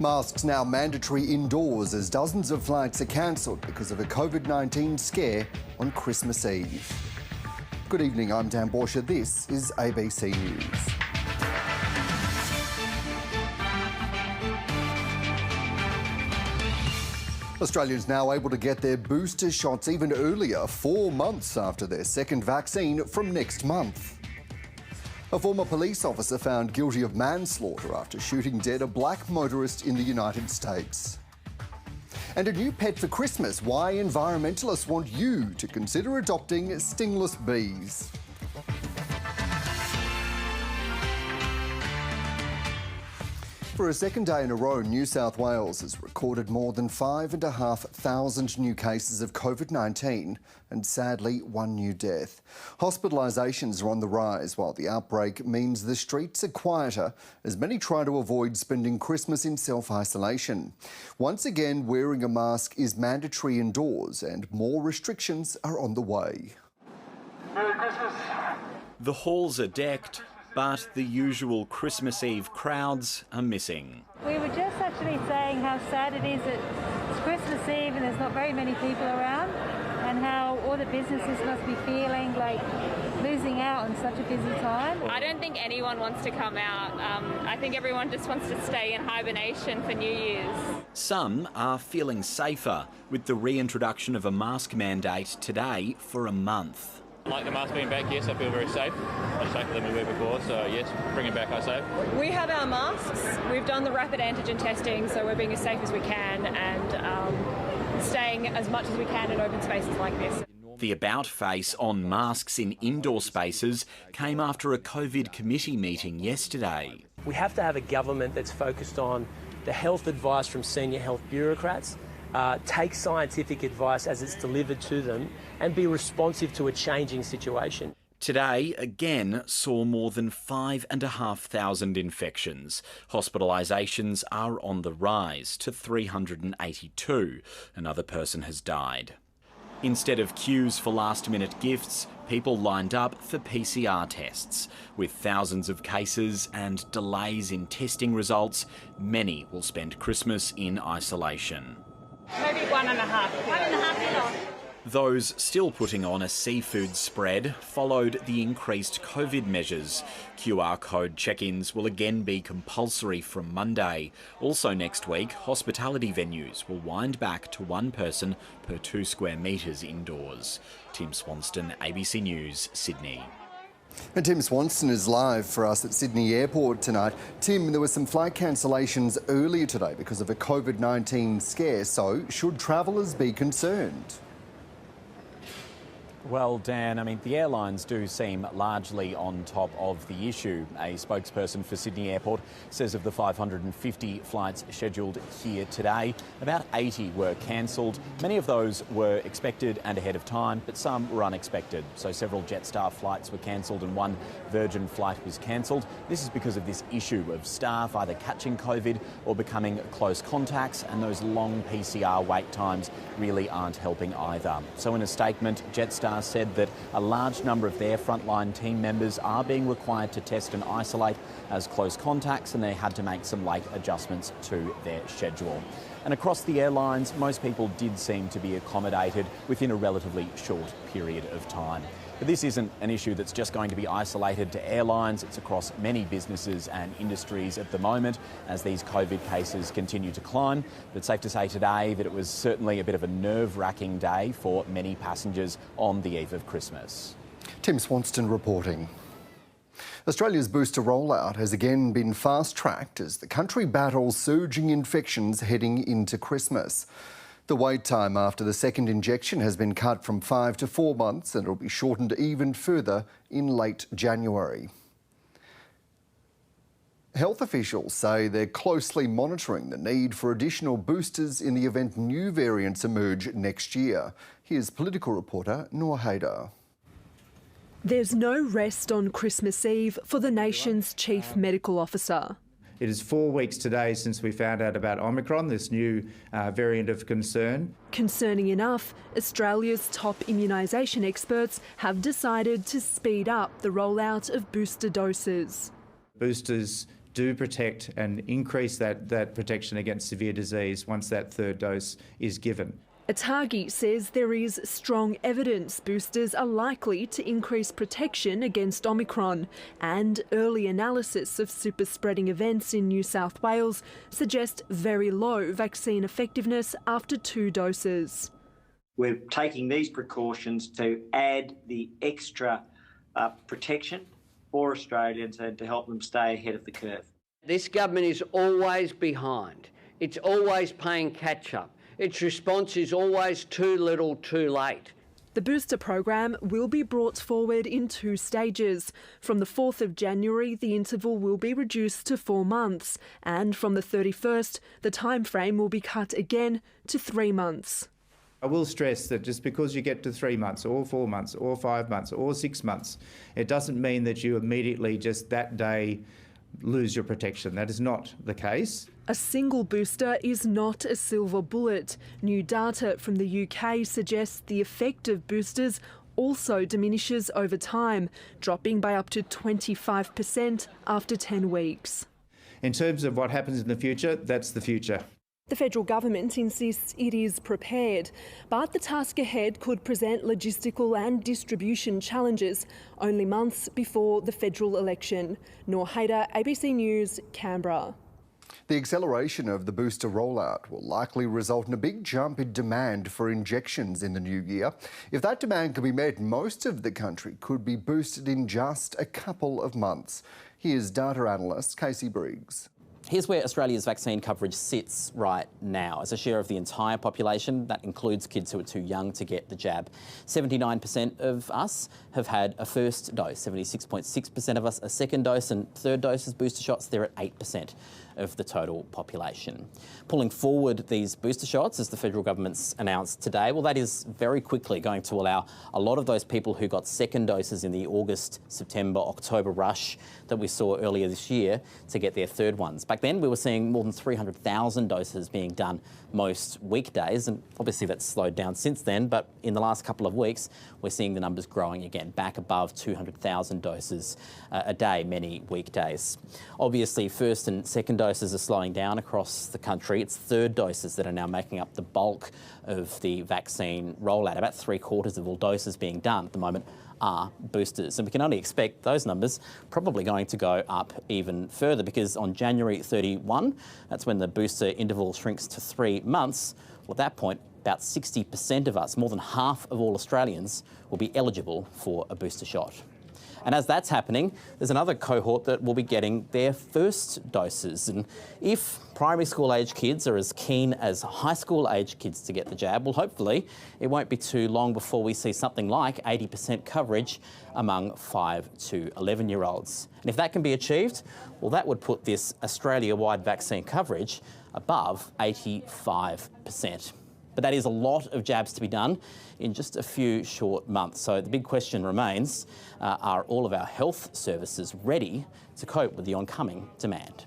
Masks now mandatory indoors as dozens of flights are cancelled because of a COVID-19 scare on Christmas Eve. Good evening, I'm Dan Borscher. This is ABC News. Australians now able to get their booster shots even earlier, 4 months after their second vaccine from next month. A former police officer found guilty of manslaughter after shooting dead a black motorist in the United States. And a new pet for Christmas, why environmentalists want you to consider adopting stingless bees. For a second day in a row, New South Wales has recorded more than 5,500 new cases of COVID-19 and sadly one new death. Hospitalisations are on the rise while the outbreak means the streets are quieter as many try to avoid spending Christmas in self-isolation. Once again, wearing a mask is mandatory indoors and more restrictions are on the way. Merry Christmas. The halls are decked, but the usual Christmas Eve crowds are missing. We were just actually saying how sad it is that it's Christmas Eve and there's not very many people around, and how all the businesses must be feeling like losing out on such a busy time. I don't think anyone wants to come out. I think everyone just wants to stay in hibernation for New Year's. Some are feeling safer with the reintroduction of a mask mandate today for a month. Like the mask being back, yes, I feel very safe. Much safer than we were before, so yes, bring it back, I say. We have our masks, we've done the rapid antigen testing, so we're being as safe as we can and staying as much as we can in open spaces like this. The about face on masks in indoor spaces came after a COVID committee meeting yesterday. We have to have a government that's focused on the health advice from senior health bureaucrats, take scientific advice as it's delivered to them and be responsive to a changing situation. Today, again, saw more than 5,500 infections. Hospitalisations are on the rise to 382. Another person has died. Instead of queues for last-minute gifts, people lined up for PCR tests. With thousands of cases and delays in testing results, many will spend Christmas in isolation. Maybe 1.5 kilos. Those still putting on a seafood spread followed the increased COVID measures. QR code check-ins will again be compulsory from Monday. Also next week, hospitality venues will wind back to one person per 2 square metres indoors. Tim Swanston, ABC News, Sydney. And Tim Swanston is live for us at Sydney Airport tonight. Tim, there were some flight cancellations earlier today because of a COVID-19 scare, so should travellers be concerned? Well, Dan, the airlines do seem largely on top of the issue. A spokesperson for Sydney Airport says of the 550 flights scheduled here today, about 80 were cancelled. Many of those were expected and ahead of time, but some were unexpected. So several Jetstar flights were cancelled and one Virgin flight was cancelled. This is because of this issue of staff either catching COVID or becoming close contacts, and those long PCR wait times really aren't helping either. So in a statement, Jetstar said that a large number of their frontline team members are being required to test and isolate as close contacts, and they had to make some late adjustments to their schedule. And across the airlines, most people did seem to be accommodated within a relatively short period of time. But this isn't an issue that's just going to be isolated to airlines. It's across many businesses and industries at the moment as these COVID cases continue to climb. But it's safe to say today that it was certainly a bit of a nerve-wracking day for many passengers on the eve of Christmas. Tim Swanston reporting. Australia's booster rollout has again been fast-tracked as the country battles surging infections heading into Christmas. The wait time after the second injection has been cut from 5 to 4 months and it will be shortened even further in late January. Health officials say they're closely monitoring the need for additional boosters in the event new variants emerge next year. Here's political reporter Noor Haider. There's no rest on Christmas Eve for the nation's chief medical officer. It is 4 weeks today since we found out about Omicron, this new variant of concern. Concerning enough, Australia's top immunisation experts have decided to speed up the rollout of booster doses. Boosters do protect and increase that protection against severe disease once that third dose is given. Atagi says there is strong evidence boosters are likely to increase protection against Omicron, and early analysis of super spreading events in New South Wales suggest very low vaccine effectiveness after 2 doses. We're taking these precautions to add the extra protection for Australians and to help them stay ahead of the curve. This government is always behind. It's always playing catch up. Its response is always too little, too late. The booster program will be brought forward in 2 stages. From the 4th of January, the interval will be reduced to 4 months, and from the 31st, the timeframe will be cut again to 3 months. I will stress that just because you get to 3 months or 4 months or 5 months or 6 months, it doesn't mean that you immediately just that day lose your protection. That is not the case. A single booster is not a silver bullet. New data from the UK suggests the effect of boosters also diminishes over time, dropping by up to 25% after 10 weeks. In terms of what happens in the future, that's the future. The federal government insists it is prepared, but the task ahead could present logistical and distribution challenges only months before the federal election. Noor Haider, ABC News, Canberra. The acceleration of the booster rollout will likely result in a big jump in demand for injections in the new year. If that demand can be met, most of the country could be boosted in just a couple of months. Here's data analyst Casey Briggs. Here's where Australia's vaccine coverage sits right now. As a share of the entire population, that includes kids who are too young to get the jab. 79% of us have had a first dose, 76.6% of us a second dose, and third doses, booster shots, they're at 8% of the total population. Pulling forward these booster shots, as the federal government's announced today, well, that is very quickly going to allow a lot of those people who got second doses in the August, September, October rush that we saw earlier this year to get their third ones. Back then, we were seeing more than 300,000 doses being done most weekdays, and obviously that's slowed down since then, but in the last couple of weeks, we're seeing the numbers growing again, back above 200,000 doses a day, many weekdays. Obviously, first and second doses are slowing down across the country. It's third doses that are now making up the bulk of the vaccine rollout. About 3/4 of all doses being done at the moment are boosters. And we can only expect those numbers probably going to go up even further, because on January 31, that's when the booster interval shrinks to 3 months. Well, at that point, about 60% of us, more than half of all Australians, will be eligible for a booster shot. And as that's happening, there's another cohort that will be getting their first doses. And if primary school age kids are as keen as high school age kids to get the jab, well, hopefully it won't be too long before we see something like 80% coverage among 5 to 11-year-olds. And if that can be achieved, well, that would put this Australia-wide vaccine coverage above 85%. But that is a lot of jabs to be done in just a few short months. So the big question remains, are all of our health services ready to cope with the oncoming demand?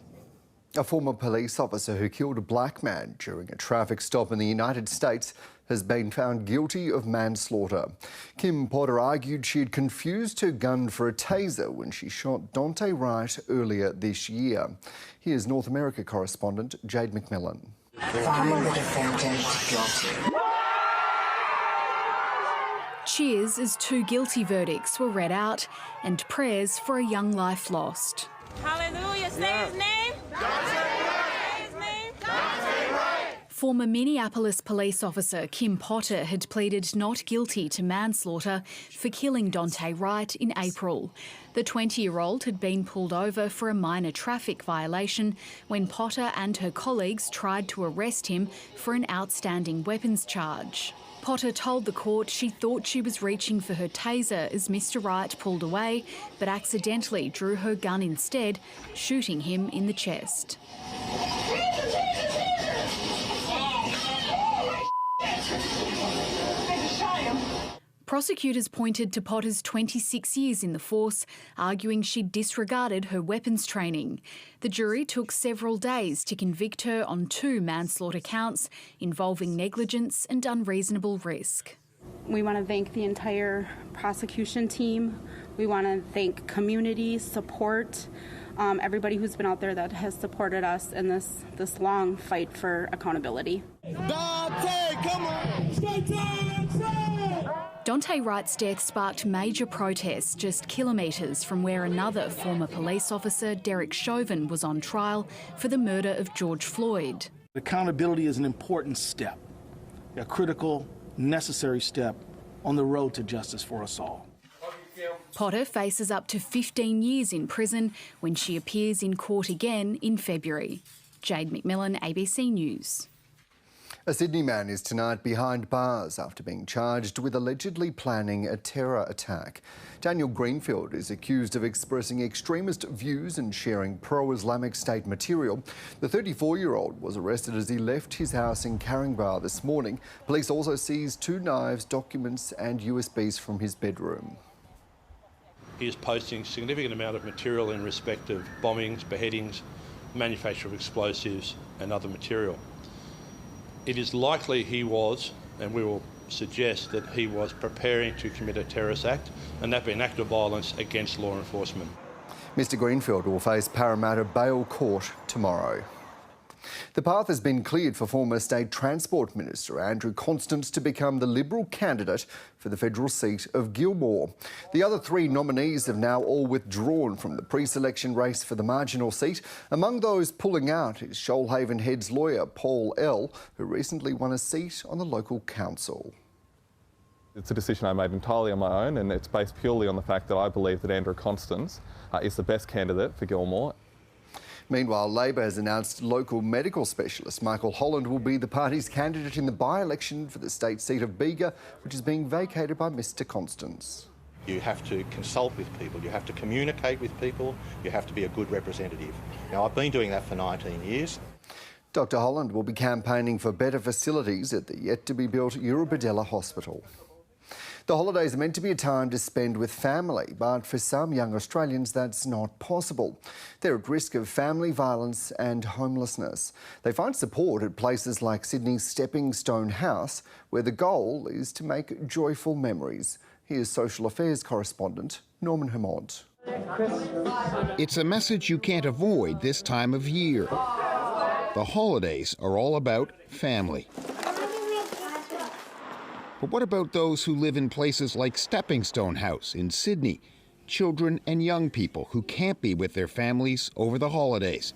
A former police officer who killed a black man during a traffic stop in the United States has been found guilty of manslaughter. Kim Potter argued she had confused her gun for a taser when she shot Dante Wright earlier this year. Here's North America correspondent Jade McMillan. Find the defendant guilty. Cheers as 2 guilty verdicts were read out and prayers for a young life lost. Hallelujah, say his name. Say his name. Former Minneapolis police officer Kim Potter had pleaded not guilty to manslaughter for killing Dante Wright in April. The 20-year-old had been pulled over for a minor traffic violation when Potter and her colleagues tried to arrest him for an outstanding weapons charge. Potter told the court she thought she was reaching for her taser as Mr. Wright pulled away, but accidentally drew her gun instead, shooting him in the chest. Prosecutors pointed to Potter's 26 years in the force, arguing she disregarded her weapons training. The jury took several days to convict her on 2 manslaughter counts involving negligence and unreasonable risk. We want to thank the entire prosecution team. We want to thank community support. everybody who's been out there that has supported us in this long fight for accountability. Dante, come on! Dante Wright's death sparked major protests just kilometres from where another former police officer, Derek Chauvin, was on trial for the murder of George Floyd. Accountability is an important step, a critical, necessary step on the road to justice for us all. Potter faces up to 15 years in prison when she appears in court again in February. Jade McMillan, ABC News. A Sydney man is tonight behind bars after being charged with allegedly planning a terror attack. Daniel Greenfield is accused of expressing extremist views and sharing pro-Islamic State material. The 34-year-old was arrested as he left his house in Caringbah this morning. Police also seized 2 knives, documents and USBs from his bedroom. He is posting significant amount of material in respect of bombings, beheadings, manufacture of explosives and other material. It is likely he was, and we will suggest that he was preparing to commit a terrorist act, and that be an act of violence against law enforcement. Mr Greenfield will face Parramatta Bail Court tomorrow. The path has been cleared for former State Transport Minister Andrew Constance to become the Liberal candidate for the federal seat of Gilmore. The other 3 nominees have now all withdrawn from the pre-selection race for the marginal seat. Among those pulling out is Shoalhaven Heads lawyer Paul L, who recently won a seat on the local council. It's a decision I made entirely on my own, and it's based purely on the fact that I believe that Andrew Constance is the best candidate for Gilmore. Meanwhile, Labor has announced local medical specialist Michael Holland will be the party's candidate in the by-election for the state seat of Bega, which is being vacated by Mr Constance. You have to consult with people, you have to communicate with people, you have to be a good representative. Now, I've been doing that for 19 years. Dr Holland will be campaigning for better facilities at the yet-to-be-built Eurobodella Hospital. The holidays are meant to be a time to spend with family, but for some young Australians that's not possible. They're at risk of family violence and homelessness. They find support at places like Sydney's Stepping Stone House, where the goal is to make joyful memories. Here's social affairs correspondent Norman Hermont. It's a message you can't avoid this time of year. The holidays are all about family. But what about those who live in places like Stepping Stone House in Sydney? Children and young people who can't be with their families over the holidays.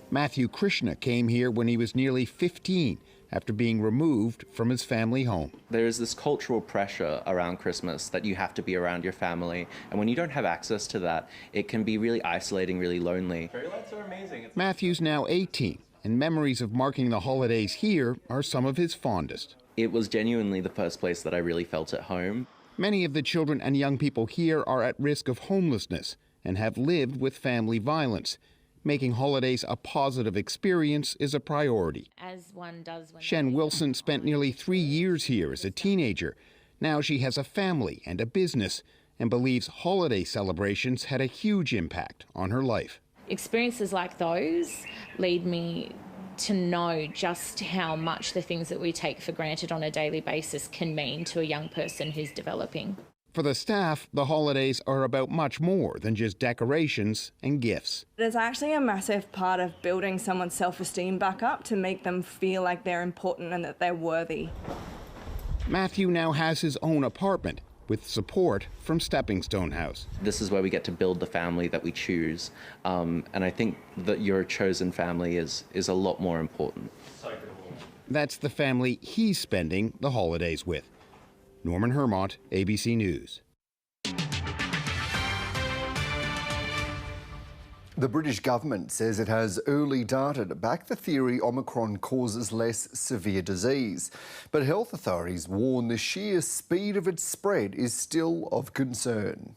Matthew Krishna came here when he was nearly 15 after being removed from his family home. There is this cultural pressure around Christmas that you have to be around your family, and when you don't have access to that, it can be really isolating, really lonely. Fairy lights are amazing. Matthew's now 18, and memories of marking the holidays here are some of his fondest. It was genuinely the first place that I really felt at home. Many of the children and young people here are at risk of homelessness and have lived with family violence. Making holidays a positive experience is a priority. As one does when Shen Wilson spent nearly 3 years here as a teenager. Now she has a family and a business and believes holiday celebrations had a huge impact on her life. experiences like those lead me to know just how much the things that we take for granted on a daily basis can mean to a young person who's developing. For the staff, the holidays are about much more than just decorations and gifts. It's actually a massive part of building someone's self-esteem back up to make them feel like they're important and that they're worthy. Matthew now has his own apartment with support from Stepping Stone House. This is where we get to build the family that we choose, and I think that your chosen family is a lot more important. That's the family he's spending the holidays with. Norman Hermont, ABC News. The British government says it has early data to back the theory Omicron causes less severe disease. But health authorities warn the sheer speed of its spread is still of concern.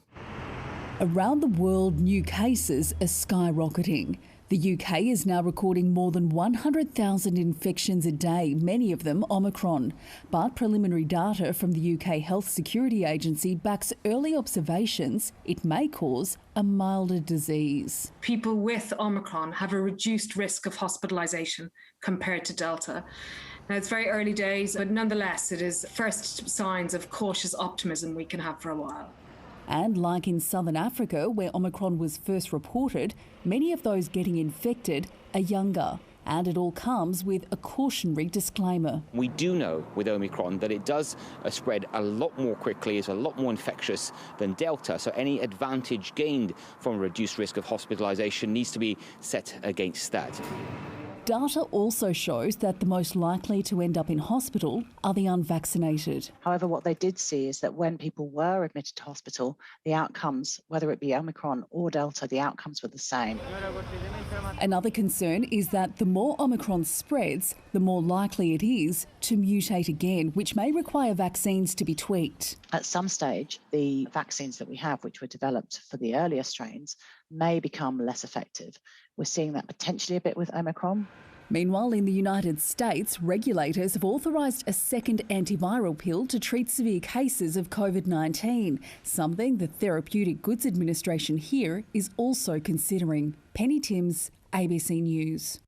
Around the world, new cases are skyrocketing. The UK is now recording more than 100,000 infections a day, many of them Omicron. But preliminary data from the UK Health Security Agency backs early observations it may cause a milder disease. People with Omicron have a reduced risk of hospitalisation compared to Delta. Now, it's very early days, but nonetheless, it is first signs of cautious optimism we can have for a while. And like in southern Africa, where Omicron was first reported, many of those getting infected are younger. And it all comes with a cautionary disclaimer. We do know with Omicron that it does spread a lot more quickly, is a lot more infectious than Delta. So any advantage gained from a reduced risk of hospitalisation needs to be set against that. Data also shows that the most likely to end up in hospital are the unvaccinated. However, what they did see is that when people were admitted to hospital, the outcomes, whether it be Omicron or Delta, the outcomes were the same. Another concern is that the more Omicron spreads, the more likely it is to mutate again, which may require vaccines to be tweaked. At some stage, the vaccines that we have, which were developed for the earlier strains, may become less effective. We're seeing that potentially a bit with Omicron. Meanwhile, in the United States, regulators have authorised a second antiviral pill to treat severe cases of COVID-19, something the Therapeutic Goods Administration here is also considering. Penny Timms, ABC News.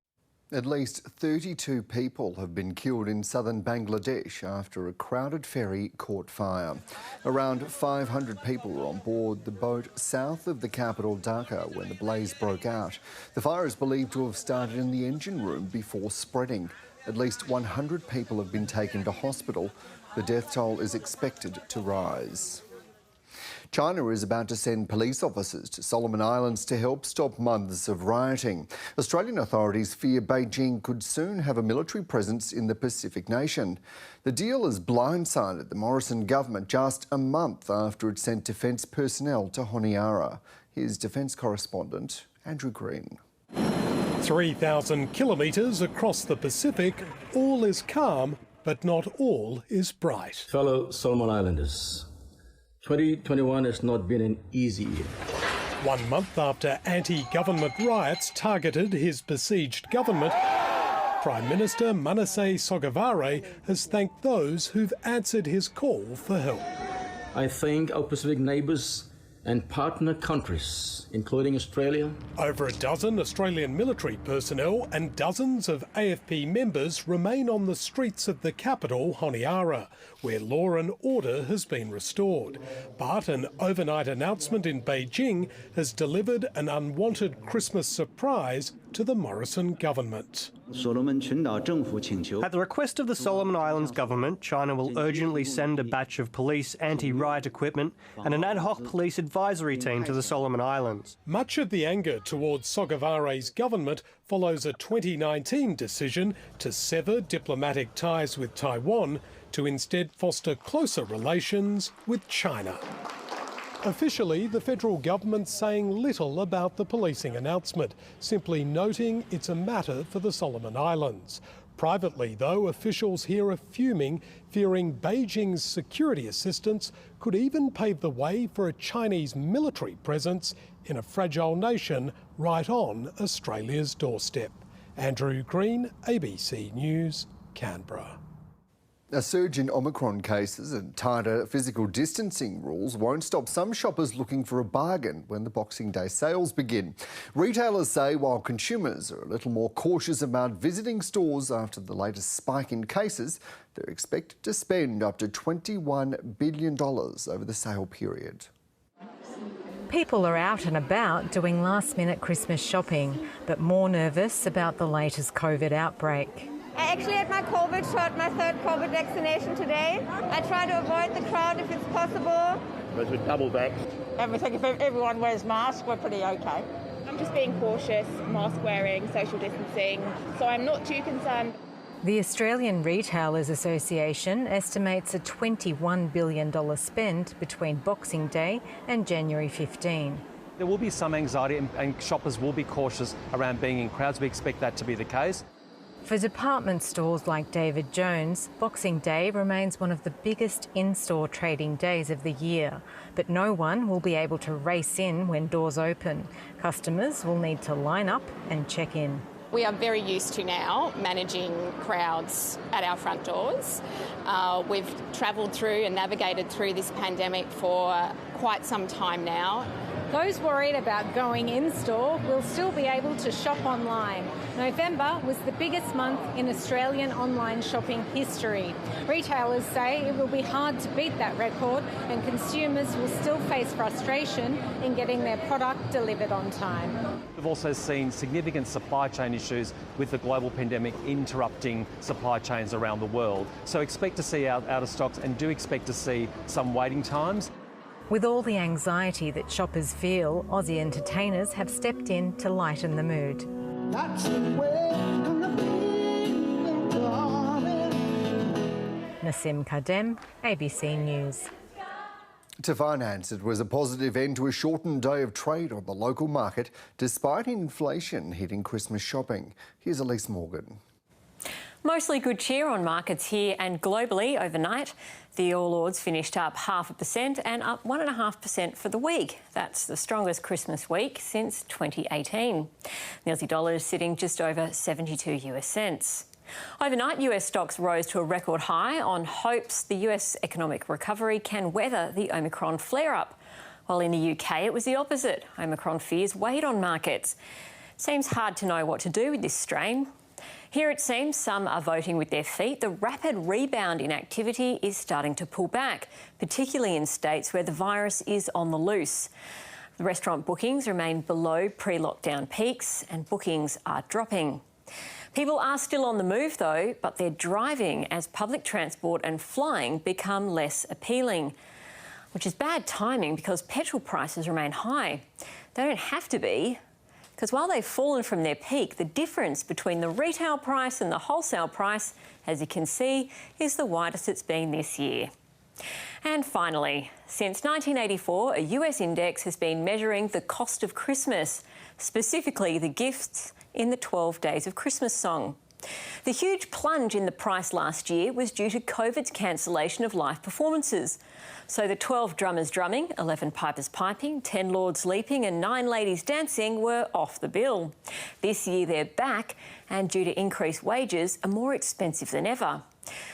At least 32 people have been killed in southern Bangladesh after a crowded ferry caught fire. Around 500 people were on board the boat south of the capital Dhaka when the blaze broke out. The fire is believed to have started in the engine room before spreading. At least 100 people have been taken to hospital. The death toll is expected to rise. China is about to send police officers to Solomon Islands to help stop months of rioting. Australian authorities fear Beijing could soon have a military presence in the Pacific nation. The deal has blindsided the Morrison government just a month after it sent defence personnel to Honiara. Here's defence correspondent Andrew Green. 3,000 kilometres across the Pacific, all is calm, but not all is bright. Fellow Solomon Islanders, 2021 has not been an easy year. 1 month after anti-government riots targeted his besieged government, Prime Minister Manasseh Sogavare has thanked those who've answered his call for help. I thank our Pacific neighbours and partner countries, including Australia. Over a dozen Australian military personnel and dozens of AFP members remain on the streets of the capital, Honiara, where law and order has been restored. But an overnight announcement in Beijing has delivered an unwanted Christmas surprise to the Morrison government. At the request of the Solomon Islands government, China will urgently send a batch of police anti-riot equipment and an ad hoc police advisory team to the Solomon Islands. Much of the anger towards Sogavare's government follows a 2019 decision to sever diplomatic ties with Taiwan to instead foster closer relations with China. Officially, the federal government's saying little about the policing announcement, simply noting it's a matter for the Solomon Islands. Privately, though, officials here are fuming, fearing Beijing's security assistance could even pave the way for a Chinese military presence in a fragile nation right on Australia's doorstep. Andrew Green, ABC News, Canberra. A surge in Omicron cases and tighter physical distancing rules won't stop some shoppers looking for a bargain when the Boxing Day sales begin. Retailers say while consumers are a little more cautious about visiting stores after the latest spike in cases, they're expected to spend up to $21 billion over the sale period. People are out and about doing last-minute Christmas shopping, but more nervous about the latest COVID outbreak. I actually had my COVID shot, my third COVID vaccination today. I try to avoid the crowd if it's possible. But we double back. And we think if everyone wears masks, we're pretty okay. I'm just being cautious, mask wearing, social distancing, so I'm not too concerned. The Australian Retailers Association estimates a $21 billion spend between Boxing Day and January 15. There will be some anxiety and shoppers will be cautious around being in crowds. We expect that to be the case. For department stores like David Jones, Boxing Day remains one of the biggest in-store trading days of the year. But no one will be able to race in when doors open. Customers will need to line up and check in. We are very used to now managing crowds at our front doors. We've travelled through and navigated through this pandemic for quite some time now. Those worried about going in-store will still be able to shop online. November was the biggest month in Australian online shopping history. Retailers say it will be hard to beat that record and consumers will still face frustration in getting their product delivered on time. We've also seen significant supply chain issues with the global pandemic interrupting supply chains around the world. So expect to see out of stocks and do expect to see some waiting times. With all the anxiety that shoppers feel, Aussie entertainers have stepped in to lighten the mood. Nassim Kadem, ABC News. To finance, it was a positive end to a shortened day of trade on the local market, despite inflation hitting Christmas shopping. Here's Elise Morgan. Mostly good cheer on markets here and globally overnight. The All Ords finished up 0.5% and up 1.5% for the week. That's the strongest Christmas week since 2018. The Aussie dollar is sitting just over 72 US cents. Overnight, US stocks rose to a record high on hopes the US economic recovery can weather the Omicron flare-up. While in the UK, it was the opposite. Omicron fears weighed on markets. Seems hard to know what to do with this strain. Here it seems some are voting with their feet. The rapid rebound in activity is starting to pull back, particularly in states where the virus is on the loose. The restaurant bookings remain below pre-lockdown peaks and bookings are dropping. People are still on the move though, but they're driving as public transport and flying become less appealing, which is bad timing because petrol prices remain high. They don't have to be, because while they've fallen from their peak, the difference between the retail price and the wholesale price, as you can see, is the widest it's been this year. And finally, since 1984, a US index has been measuring the cost of Christmas, specifically the gifts in the 12 Days of Christmas song. The huge plunge in the price last year was due to COVID's cancellation of live performances. So the 12 drummers drumming, 11 pipers piping, 10 lords leaping and 9 ladies dancing were off the bill. This year they're back and due to increased wages are more expensive than ever.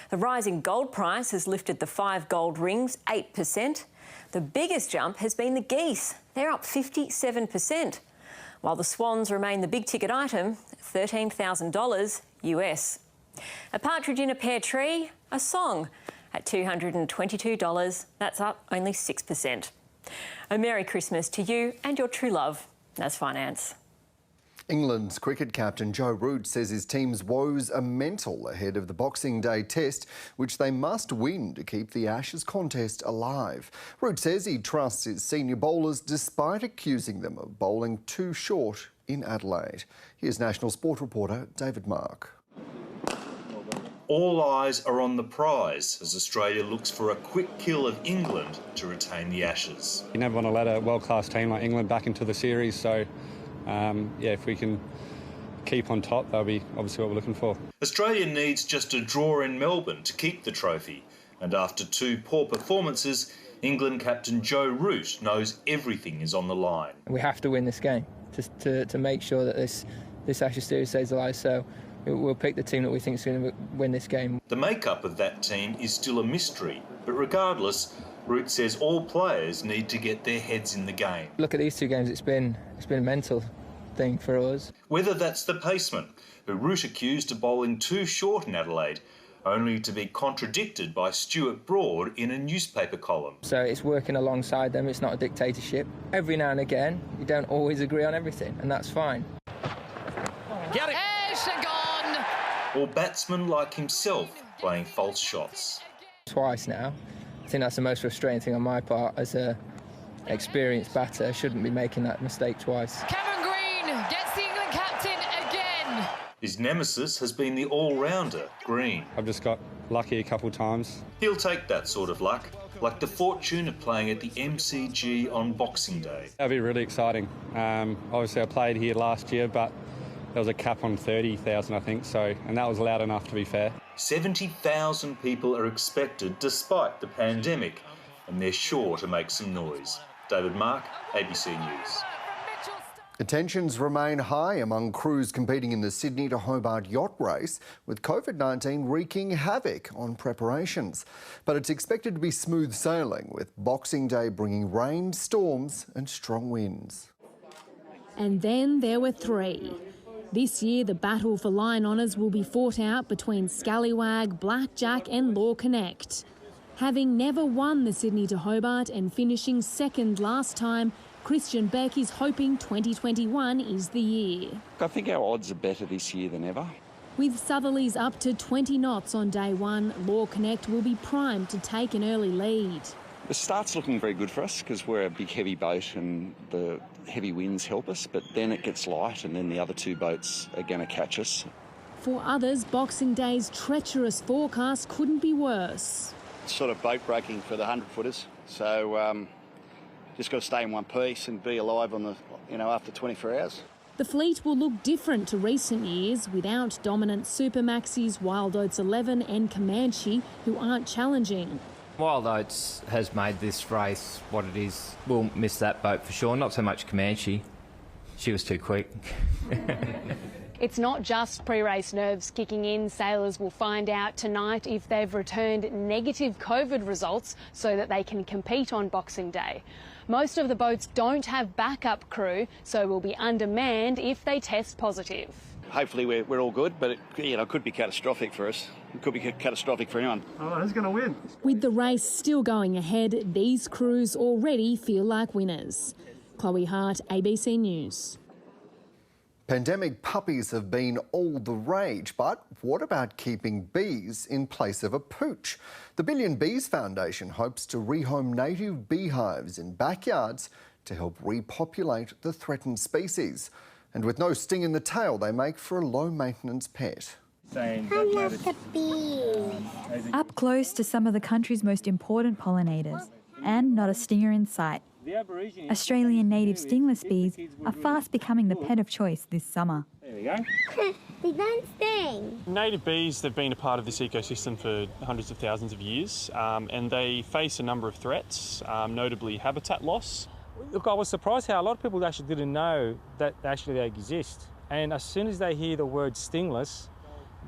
The rising gold price has lifted the 5 gold rings 8%. The biggest jump has been the geese. They're up 57%. While the swans remain the big ticket item, $13,000 US. A partridge in a pear tree, a song at $222. That's up only 6%. A Merry Christmas to you and your true love. That's finance. England's cricket captain Joe Root says his team's woes are mental ahead of the Boxing Day test, which they must win to keep the Ashes contest alive. Root says he trusts his senior bowlers despite accusing them of bowling too short in Adelaide. Here's national sport reporter David Mark. All eyes are on the prize as Australia looks for a quick kill of England to retain the Ashes. You never want to let a world-class team like England back into the series, so if we can keep on top, that'll be obviously what we're looking for. Australia needs just a draw in Melbourne to keep the trophy, and after 2 poor performances, England captain Joe Root knows everything is on the line. We have to win this game to make sure that this Ashes series stays alive, so we'll pick the team that we think is going to win this game. The makeup of that team is still a mystery, but regardless, Root says all players need to get their heads in the game. Look at these 2 games, it's been a mental thing for us. Whether that's the paceman, who Root accused of bowling too short in Adelaide, only to be contradicted by Stuart Broad in a newspaper column. So it's working alongside them, it's not a dictatorship. Every now and again, you don't always agree on everything, and that's fine. Get it! Gone! Or batsmen like himself playing false shots. Twice now. I think that's the most frustrating thing on my part as an experienced batter. I shouldn't be making that mistake twice. Cameron Green gets the England captain again. His nemesis has been the all-rounder, Green. I've just got lucky a couple times. He'll take that sort of luck, like the fortune of playing at the MCG on Boxing Day. That'll be really exciting. Obviously I played here last year, but there was a cap on 30,000, I think, and that was loud enough to be fair. 70,000 people are expected despite the pandemic, and they're sure to make some noise. David Mark, ABC News. Tensions remain high among crews competing in the Sydney to Hobart yacht race, with COVID-19 wreaking havoc on preparations. But it's expected to be smooth sailing, with Boxing Day bringing rain, storms and strong winds. And then there were three. This year, the battle for line honours will be fought out between Scallywag, Blackjack and Law Connect. Having never won the Sydney to Hobart and finishing second last time, Christian Beck is hoping 2021 is the year. I think our odds are better this year than ever. With southerlies up to 20 knots on day one, Law Connect will be primed to take an early lead. The start's looking very good for us because we're a big heavy boat and the heavy winds help us, but then it gets light and then the other two boats are going to catch us. For others, Boxing Day's treacherous forecast couldn't be worse. It's sort of boat breaking for the 100-footers, so just got to stay in one piece and be alive on the, after 24 hours. The fleet will look different to recent years without dominant Supermaxis, Wild Oats 11 and Comanche, who aren't challenging. Wild Oats has made this race what it is. We'll miss that boat for sure, not so much Comanche. She was too quick. It's not just pre-race nerves kicking in. Sailors will find out tonight if they've returned negative COVID results so that they can compete on Boxing Day. Most of the boats don't have backup crew, so will be undermanned if they test positive. Hopefully we're all good, but it could be catastrophic for us. It could be catastrophic for anyone. Oh, who's going to win? With the race still going ahead, these crews already feel like winners. Chloe Hart, ABC News. Pandemic puppies have been all the rage, but what about keeping bees in place of a pooch? The Billion Bees Foundation hopes to rehome native beehives in backyards to help repopulate the threatened species. And with no sting in the tail, they make for a low-maintenance pet. I love the bees. Up close to some of the country's most important pollinators, and not a stinger in sight. Australian native stingless bees are fast becoming the pet of choice this summer. There we go. They don't sting. Native bees have been a part of this ecosystem for hundreds of thousands of years, and they face a number of threats, notably habitat loss. Look, I was surprised how a lot of people actually didn't know that they exist. And as soon as they hear the word stingless,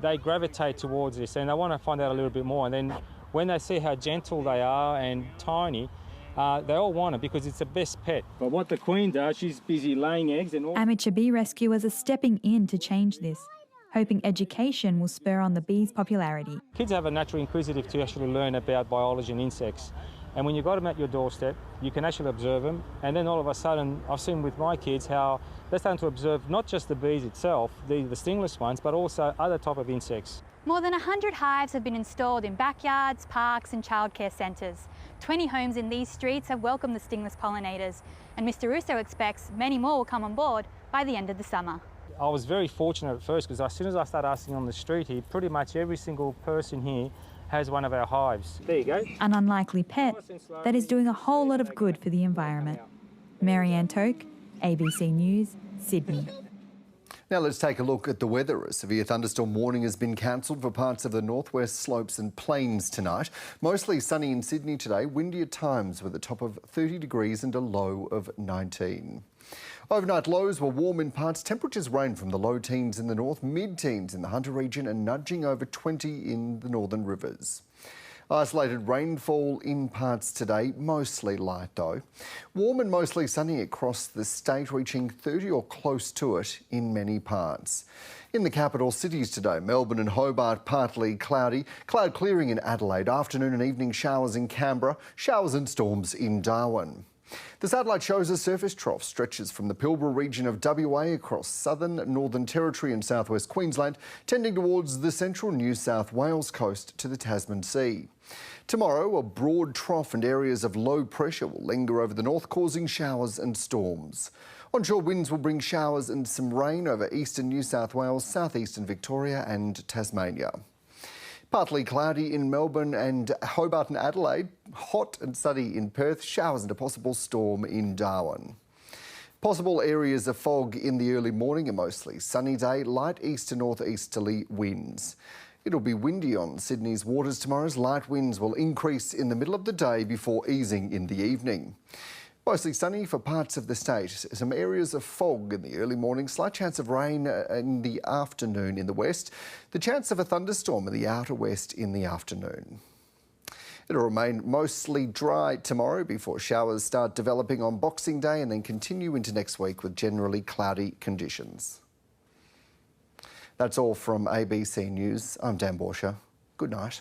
they gravitate towards this and they want to find out a little bit more. And then when they see how gentle they are and tiny, they all want it because it's the best pet. But what the queen does, she's busy laying eggs and all. Amateur bee rescuers are stepping in to change this, hoping education will spur on the bees' popularity. Kids have a natural inquisitive to actually learn about biology and insects. And when you've got them at your doorstep, you can actually observe them. And then all of a sudden, I've seen with my kids how they're starting to observe not just the bees itself, the stingless ones, but also other type of insects. More than 100 hives have been installed in backyards, parks and childcare centres. 20 homes in these streets have welcomed the stingless pollinators, and Mr Russo expects many more will come on board by the end of the summer. I was very fortunate at first because as soon as I started asking on the street here, pretty much every single person here has one of our hives. There you go. An unlikely pet that is doing a whole lot of good for the environment. Marianne Toke, ABC News, Sydney. Now let's take a look at the weather. A severe thunderstorm warning has been cancelled for parts of the northwest slopes and plains tonight. Mostly sunny in Sydney today, windy at times with a top of 30 degrees and a low of 19. Overnight lows were warm in parts. Temperatures range from the low teens in the north, mid-teens in the Hunter region and nudging over 20 in the northern rivers. Isolated rainfall in parts today, mostly light though. Warm and mostly sunny across the state, reaching 30 or close to it in many parts. In the capital cities today, Melbourne and Hobart partly cloudy, cloud clearing in Adelaide, afternoon and evening showers in Canberra, showers and storms in Darwin. The satellite shows a surface trough stretches from the Pilbara region of WA across southern Northern Territory and southwest Queensland, tending towards the central New South Wales coast to the Tasman Sea. Tomorrow, a broad trough and areas of low pressure will linger over the north, causing showers and storms. Onshore winds will bring showers and some rain over eastern New South Wales, southeastern Victoria and Tasmania. Partly cloudy in Melbourne and Hobart and Adelaide, hot and sunny in Perth, showers and a possible storm in Darwin. Possible areas of fog in the early morning, a mostly sunny day, light east to northeasterly winds. It'll be windy on Sydney's waters tomorrow as light winds will increase in the middle of the day before easing in the evening. Mostly sunny for parts of the state. Some areas of fog in the early morning. Slight chance of rain in the afternoon in the west. The chance of a thunderstorm in the outer west in the afternoon. It'll remain mostly dry tomorrow before showers start developing on Boxing Day and then continue into next week with generally cloudy conditions. That's all from ABC News. I'm Dan Borscher. Good night.